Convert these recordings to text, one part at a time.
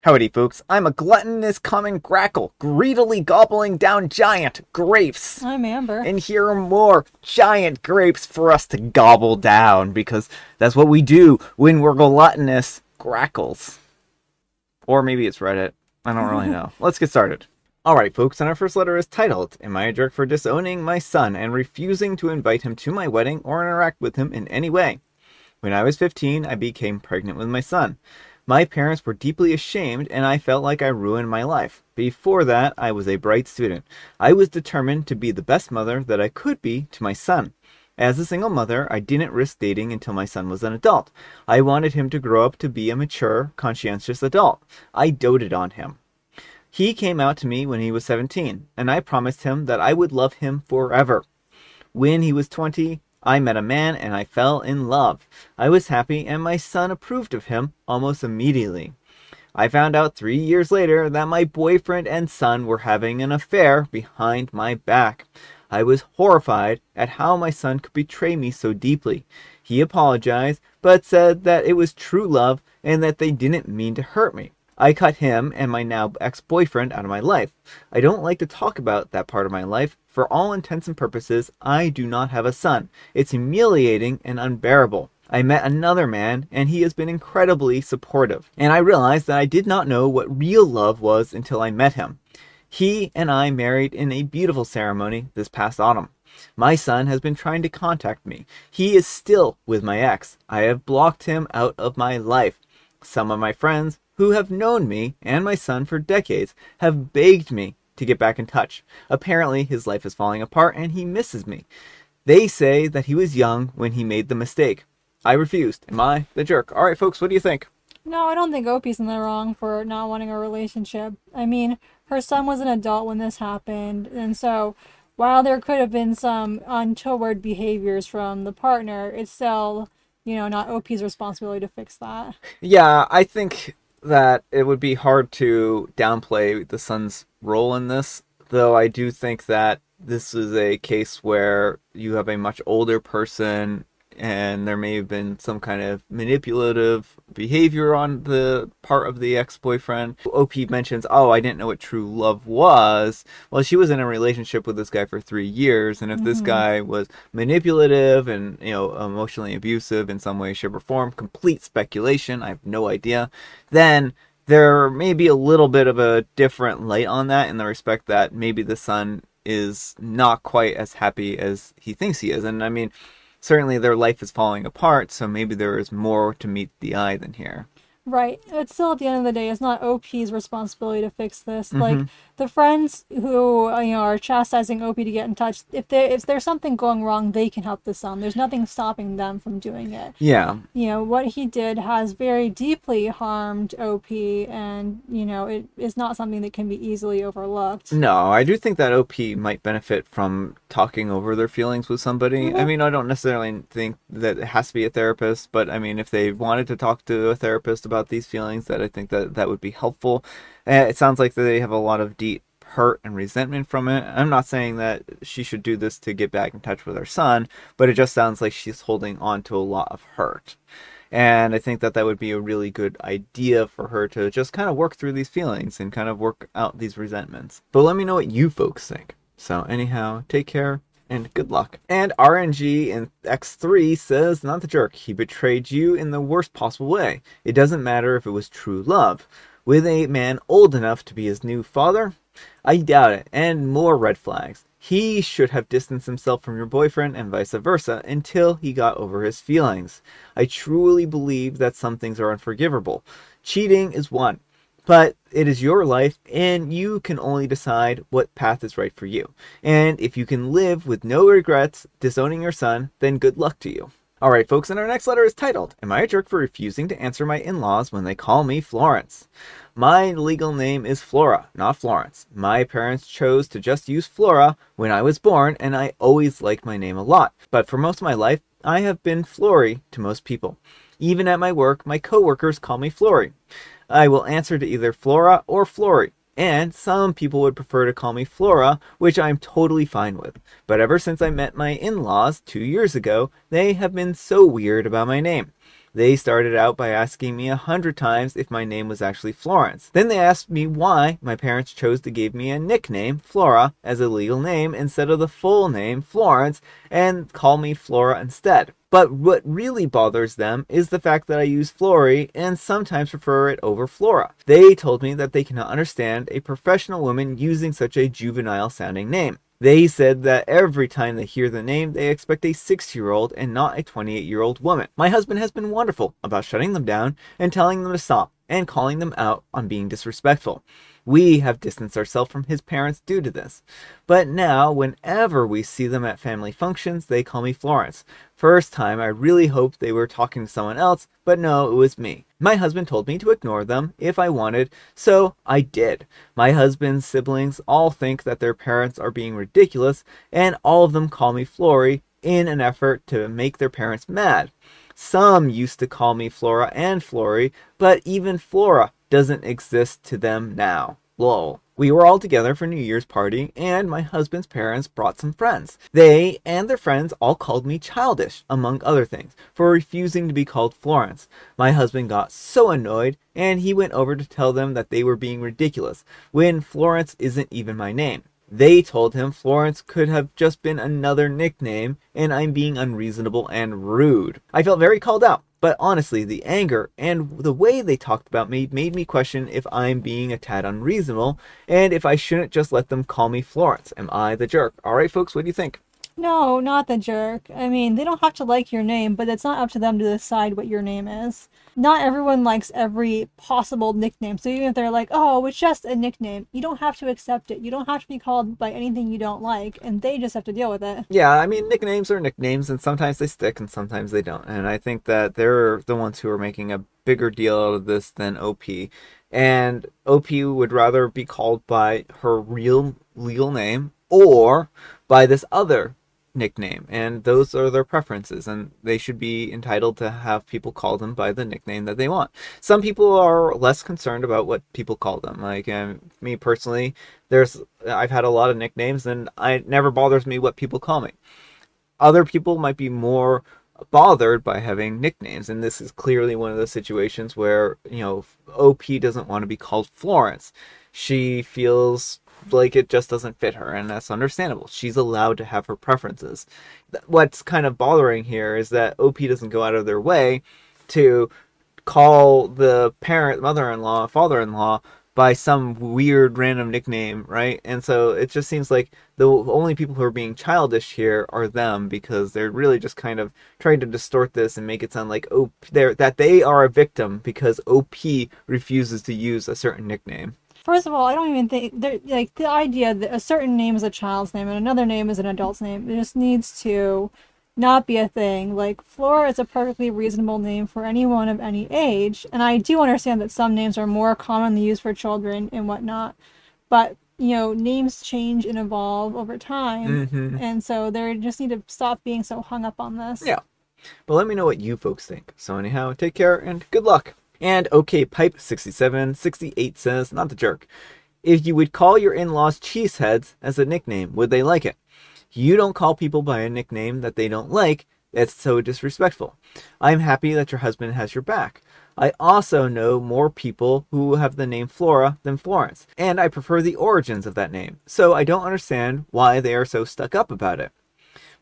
Howdy folks, I'm a gluttonous common grackle, greedily gobbling down giant grapes. I'm Amber. And here are more giant grapes for us to gobble down, because that's what we do when we're gluttonous grackles. Or maybe it's Reddit. I don't really know. Let's get started. Alright folks, and our first letter is titled, Am I a Jerk for Disowning My Son and Refusing to Invite Him to My Wedding or Interact with Him in Any Way? When I was 15, I became pregnant with my son. My parents were deeply ashamed, and I felt like I ruined my life. Before that, I was a bright student. I was determined to be the best mother that I could be to my son. As a single mother, I didn't risk dating until my son was an adult. I wanted him to grow up to be a mature, conscientious adult. I doted on him. He came out to me when he was 17, and I promised him that I would love him forever. When he was 20, I met a man and I fell in love. I was happy and my son approved of him almost immediately. I found out 3 years later that my boyfriend and son were having an affair behind my back. I was horrified at how my son could betray me so deeply. He apologized, but said that it was true love and that they didn't mean to hurt me. I cut him and my now ex-boyfriend out of my life. I don't like to talk about that part of my life. For all intents and purposes, I do not have a son. It's humiliating and unbearable. I met another man, and he has been incredibly supportive. And I realized that I did not know what real love was until I met him. He and I married in a beautiful ceremony this past autumn. My son has been trying to contact me. He is still with my ex. I have blocked him out of my life. Some of my friends, who have known me and my son for decades, have begged me to get back in touch. Apparently, his life is falling apart and he misses me. They say that he was young when he made the mistake. I refused. Am I the jerk? Alright folks, what do you think? No, I don't think Opie's in the wrong for not wanting a relationship. I mean, her son was an adult when this happened, and so while there could have been some untoward behaviors from the partner, it's still, not Opie's responsibility to fix that. Yeah, I think that it would be hard to downplay the son's role in this, though I do think that this is a case where you have a much older person and there may have been some kind of manipulative behavior on the part of the ex-boyfriend. OP mentions, oh, I didn't know what true love was. Well, she was in a relationship with this guy for 3 years, and if this guy was manipulative and, emotionally abusive in some way, shape, or form, complete speculation, I have no idea, then there may be a little bit of a different light on that, in the respect that maybe the son is not quite as happy as he thinks he is. And I mean, certainly their life is falling apart, so maybe there is more to meet the eye than here. Right. But still, at the end of the day, it's not OP's responsibility to fix this. Like, the friends who, are chastising OP to get in touch, if there's something going wrong, they can help the son. There's nothing stopping them from doing it. Yeah. What he did has very deeply harmed OP, and, it is not something that can be easily overlooked. No, I do think that OP might benefit from talking over their feelings with somebody. I mean, I don't necessarily think that it has to be a therapist, but I mean, if they wanted to talk to a therapist about these feelings, that I think that would be helpful. It sounds like they have a lot of deep hurt and resentment from it. I'm not saying that she should do this to get back in touch with her son, but it just sounds like she's holding on to a lot of hurt. And I think that would be a really good idea for her to just kind of work through these feelings and kind of work out these resentments. But let me know what you folks think. So anyhow, take care and good luck. And RNG in X3 says, not the jerk. He betrayed you in the worst possible way. It doesn't matter if it was true love. With a man old enough to be his new father? I doubt it. And more red flags. He should have distanced himself from your boyfriend and vice versa until he got over his feelings. I truly believe that some things are unforgivable. Cheating is one. But it is your life, and you can only decide what path is right for you. And if you can live with no regrets disowning your son, then good luck to you. Alright folks, and our next letter is titled, Am I a Jerk for Refusing to Answer My In-Laws When They Call Me Florence? My legal name is Flora, not Florence. My parents chose to just use Flora when I was born, and I always liked my name a lot. But for most of my life, I have been Flory to most people. Even at my work, my coworkers call me Flory. I will answer to either Flora or Flory, and some people would prefer to call me Flora, which I'm totally fine with. But ever since I met my in-laws 2 years ago, they have been so weird about my name. They started out by asking me 100 times if my name was actually Florence. Then they asked me why my parents chose to give me a nickname, Flora, as a legal name instead of the full name, Florence, and call me Flora instead. But what really bothers them is the fact that I use Flory and sometimes prefer it over Flora. They told me that they cannot understand a professional woman using such a juvenile sounding name. They said that every time they hear the name, they expect a 6-year-old and not a 28-year-old woman. My husband has been wonderful about shutting them down and telling them to stop and calling them out on being disrespectful. We have distanced ourselves from his parents due to this. But now, whenever we see them at family functions, they call me Florence. First time, I really hoped they were talking to someone else, but no, it was me. My husband told me to ignore them if I wanted, so I did. My husband's siblings all think that their parents are being ridiculous, and all of them call me Flory in an effort to make their parents mad. Some used to call me Flora and Flory, but even Flora doesn't exist to them now. Lol. We were all together for New Year's party, and my husband's parents brought some friends. They and their friends all called me childish, among other things, for refusing to be called Florence. My husband got so annoyed, and he went over to tell them that they were being ridiculous, when Florence isn't even my name. They told him Florence could have just been another nickname, and I'm being unreasonable and rude. I felt very called out, but honestly, the anger and the way they talked about me made me question if I'm being a tad unreasonable, and if I shouldn't just let them call me Florence. Am I the jerk? Alright folks, what do you think? No, not the jerk. I mean, they don't have to like your name, but it's not up to them to decide what your name is. Not everyone likes every possible nickname, so even if they're like, oh, it's just a nickname, you don't have to accept it. You don't have to be called by anything you don't like, and they just have to deal with it. Yeah, I mean, nicknames are nicknames, and sometimes they stick and sometimes they don't. And I think that they're the ones who are making a bigger deal out of this than OP. And OP would rather be called by her real legal name or by this other nickname, and those are their preferences, and they should be entitled to have people call them by the nickname that they want. Some people are less concerned about what people call them. Like me personally, I've had a lot of nicknames, and it never bothers me what people call me. Other people might be more bothered by having nicknames, and this is clearly one of those situations where, OP doesn't want to be called Florence. She feels like it just doesn't fit her, and that's understandable. She's allowed to have her preferences. What's kind of bothering here is that OP doesn't go out of their way to call the parent, mother-in-law, father-in-law by some weird random nickname, right? And so it just seems like the only people who are being childish here are them, because they're really just kind of trying to distort this and make it sound like that they are a victim because OP refuses to use a certain nickname. First of all, I don't even think, like, the idea that a certain name is a child's name and another name is an adult's name, it just needs to not be a thing. Like, Flora is a perfectly reasonable name for anyone of any age, and I do understand that some names are more commonly used for children and whatnot, but, names change and evolve over time, and so they just need to stop being so hung up on this. Yeah. But let me know what you folks think. So anyhow, take care and good luck. And OK Pipe 6768 says, not the jerk, if you would call your in-laws cheeseheads as a nickname, would they like it? You don't call people by a nickname that they don't like. That's so disrespectful. I'm happy that your husband has your back. I also know more people who have the name Flora than Florence, and I prefer the origins of that name, so I don't understand why they are so stuck up about it.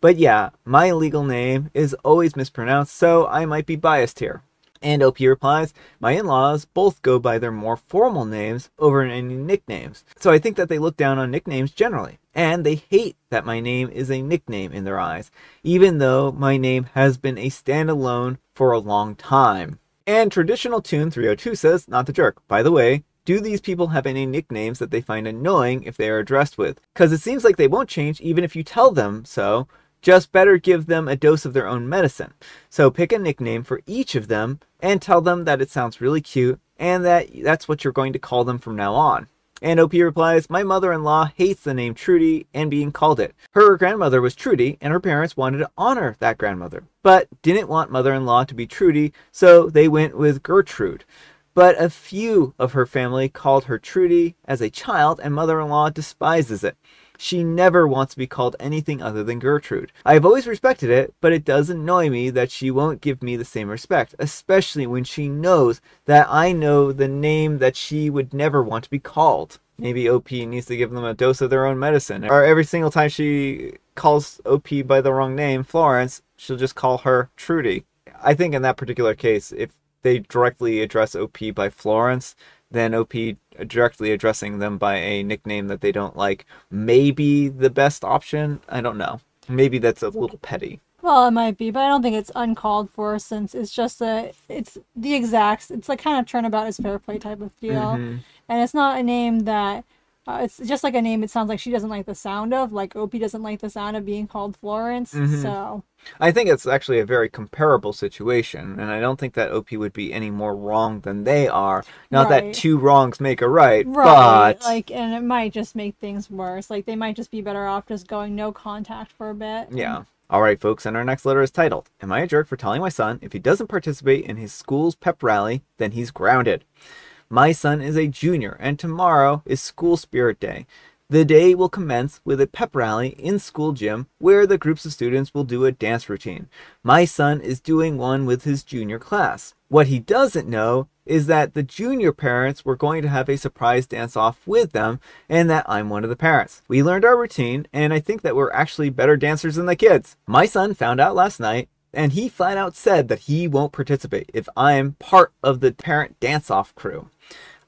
But yeah, my legal name is always mispronounced, so I might be biased here. And OP replies, my in-laws both go by their more formal names over any nicknames. So I think that they look down on nicknames generally. And they hate that my name is a nickname in their eyes, even though my name has been a standalone for a long time. And Traditional Tune 302 says, not the jerk. By the way, do these people have any nicknames that they find annoying if they are addressed with? Because it seems like they won't change even if you tell them so. Just better give them a dose of their own medicine. So pick a nickname for each of them and tell them that it sounds really cute and that's what you're going to call them from now on. And OP replies, my mother-in-law hates the name Trudy and being called it. Her grandmother was Trudy and her parents wanted to honor that grandmother, but didn't want mother-in-law to be Trudy, so they went with Gertrude. But a few of her family called her Trudy as a child and mother-in-law despises it. She never wants to be called anything other than Gertrude. I have always respected it, but it does annoy me that she won't give me the same respect, especially when she knows that I know the name that she would never want to be called. Maybe OP needs to give them a dose of their own medicine. Or every single time she calls OP by the wrong name, Florence, she'll just call her Trudy. I think in that particular case, if they directly address OP by Florence, then OP directly addressing them by a nickname that they don't like may be the best option. I don't know. Maybe that's a little petty. Well, it might be, but I don't think it's uncalled for, since it's just it's like kind of turnabout is fair play type of deal. Mm-hmm. And it's not a name that, it's just like a name it sounds like she doesn't like the sound of, like OP doesn't like the sound of being called Florence, so. I think it's actually a very comparable situation, and I don't think that OP would be any more wrong than they are. Not that two wrongs make a right, but... like, and it might just make things worse. Like, they might just be better off just going no contact for a bit. Yeah. Alright folks, and our next letter is titled, Am I a Jerk for Telling My Son if he doesn't participate in his school's pep rally, then he's grounded? My son is a junior, and tomorrow is School Spirit Day. The day will commence with a pep rally in school gym where the groups of students will do a dance routine. My son is doing one with his junior class. What he doesn't know is that the junior parents were going to have a surprise dance-off with them, and that I'm one of the parents. We learned our routine, and I think that we're actually better dancers than the kids. My son found out last night, and he flat out said that he won't participate if I'm part of the parent dance-off crew.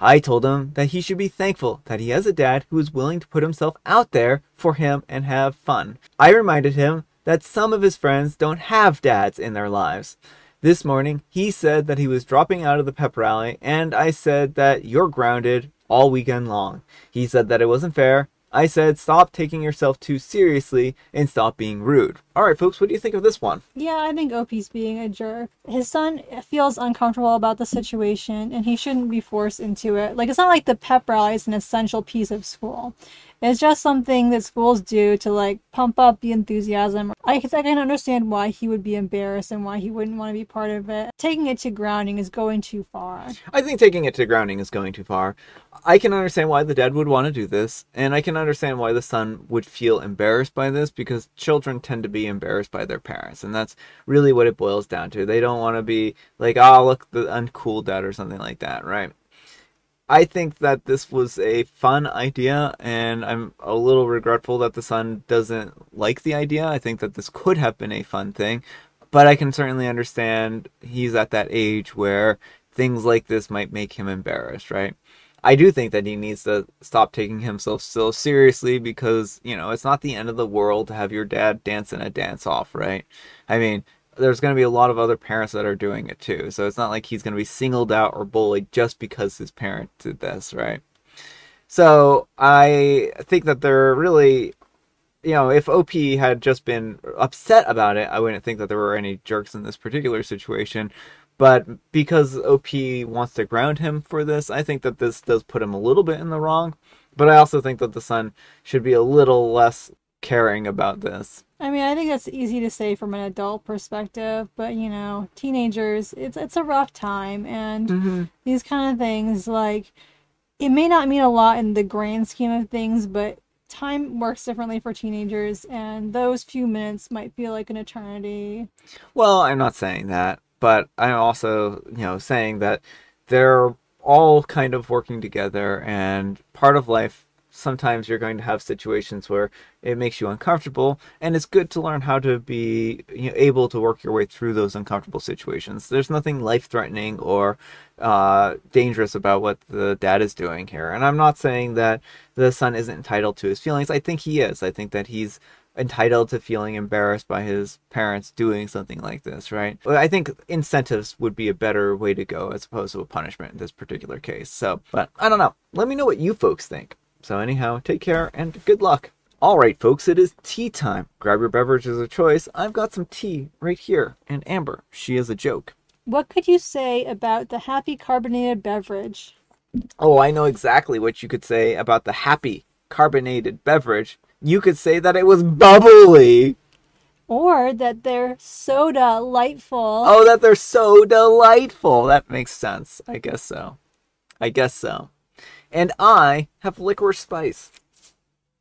I told him that he should be thankful that he has a dad who is willing to put himself out there for him and have fun. I reminded him that some of his friends don't have dads in their lives. This morning, he said that he was dropping out of the pep rally, and I said that you're grounded all weekend long. He said that it wasn't fair. I said, stop taking yourself too seriously and stop being rude. Alright folks, what do you think of this one? Yeah, I think OP's being a jerk. His son feels uncomfortable about the situation, and he shouldn't be forced into it. Like, it's not like the pep rally is an essential piece of school. It's just something that schools do to, like, pump up the enthusiasm. I can understand why he would be embarrassed and why he wouldn't want to be part of it. Taking it to grounding is going too far. I think taking it to grounding is going too far. I can understand why the dad would want to do this, and I can understand why the son would feel embarrassed by this, because children tend to be embarrassed by their parents, and that's really what it boils down to. They don't want to be like, oh, look, the uncool dad or something like that, right? I think that this was a fun idea, and I'm a little regretful that the son doesn't like the idea. I think that this could have been a fun thing, but I can certainly understand he's at that age where things like this might make him embarrassed, right? I do think that he needs to stop taking himself so seriously, because, you know, it's not the end of the world to have your dad dance in a dance-off, right? I mean, there's going to be a lot of other parents that are doing it too. So it's not like he's going to be singled out or bullied just because his parent did this, right? So I think that they're really, you know, if OP had just been upset about it, I wouldn't think that there were any jerks in this particular situation. But because OP wants to ground him for this, I think that this does put him a little bit in the wrong. But I also think that the son should be a little less caring about this. I mean, I think that's easy to say from an adult perspective, but, you know, teenagers, it's a rough time, and these kind of things, like, it may not mean a lot in the grand scheme of things, but time works differently for teenagers, and those few minutes might feel like an eternity. Well, I'm not saying that, but I'm also, you know, saying that they're all kind of working together, and part of life, sometimes you're going to have situations where it makes you uncomfortable, and it's good to learn how to be, you know, able to work your way through those uncomfortable situations. There's nothing life-threatening or dangerous about what the dad is doing here. And I'm not saying that the son isn't entitled to his feelings. I think he is. I think that he's entitled to feeling embarrassed by his parents doing something like this, right? But I think incentives would be a better way to go as opposed to a punishment in this particular case. So, but I don't know. Let me know what you folks think. So anyhow, take care and good luck. Alright folks, it is tea time. Grab your beverages of choice. I've got some tea right here. And Amber, she is a joke. What could you say about the happy carbonated beverage? Oh, I know exactly what you could say about the happy carbonated beverage. You could say that it was bubbly. Or that they're so delightful. Oh, that they're so delightful. That makes sense. I guess so. I guess so. And I have licorice spice.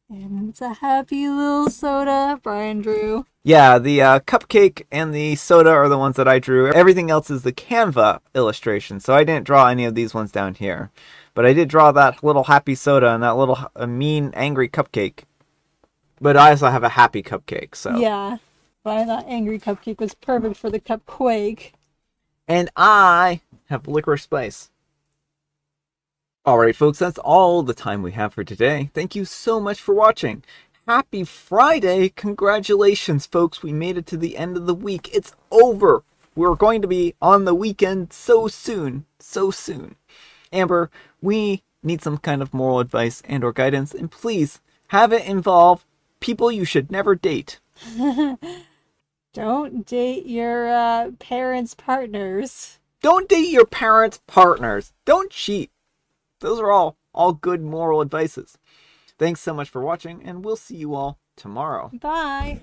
And it's a happy little soda Brian drew. Yeah, the cupcake and the soda are the ones that I drew. Everything else is the Canva illustration, so I didn't draw any of these ones down here. But I did draw that little happy soda and that little mean, angry cupcake. But I also have a happy cupcake, so... Yeah, but I thought angry cupcake was perfect for the cupquake. And I have licorice spice. Alright, folks, that's all the time we have for today. Thank you so much for watching. Happy Friday! Congratulations, folks. We made it to the end of the week. It's over. We're going to be on the weekend so soon. So soon. Amber, we need some kind of moral advice and or guidance, and please have it involve people you should never date. Don't date your parents' partners. Don't date your parents' partners. Don't cheat. Those are all good moral advices. Thanks so much for watching, and we'll see you all tomorrow. Bye.